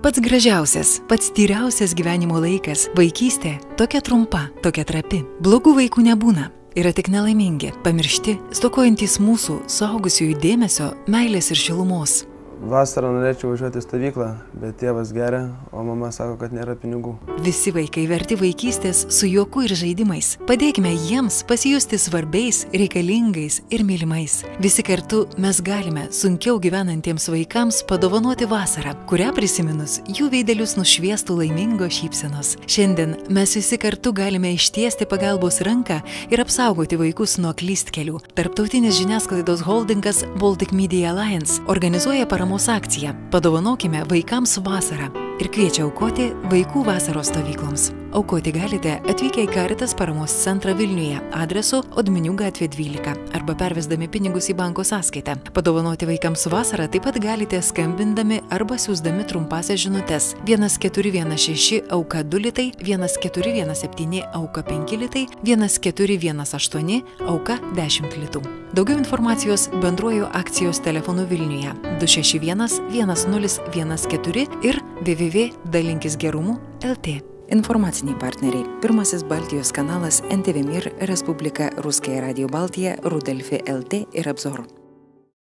Pats gražiausias, pats tyriausias gyvenimo laikas – vaikystė – tokia trumpa, tokia trapi. Blogų vaikų nebūna. Yra tik nelaimingi, pamiršti, stokojantys mūsų, suaugusiųjų dėmesio, meilės ir šilumos. Vasarą norėčiau važiuoti į stovyklą, bet tėvas geria, o mama sako, kad nėra pinigų. Visi vaikai verti vaikystės su juoku ir žaidimais. Padėkime jiems pasijusti svarbiais, reikalingais ir mylimais. Visi kartu mes galime sunkiau gyvenantiems vaikams padovanoti vasarą, kurią prisiminus jų veidelius nušviestų laimingo šypsenos. Šiandien mes visi kartu galime ištiesti pagalbos ranką ir apsaugoti vaikus nuo klystkelių. Tarptautinis žiniasklaidos holdingas Baltic Media Alliance organizuoja paramos akciją Padovanokime vaikams vasarą ir kviečia aukoti vaikų vasaros stovykloms. Aukoti galite atvykę į Caritas paramos centrą Vilniuje adresu Odminių gatvė 12 arba pervesdami pinigus į banko sąskaitą. Padovanoti vaikams vasarą taip pat galite skambindami arba siųsdami trumpasias žinutes 1416 auka 2 litai, 1417 auka 5 litai, 1418 auka 10 litų. Daugiau informacijos bendruoju akcijos telefonu Vilniuje 261 1014 ir www.dalinkisgerumu.lt. Informaciniai partneriai. Pirmasis Baltijos kanalas NTV Mir, Respublika, Ruskaya Radio Baltija, Rudelfi LT ir Обзор.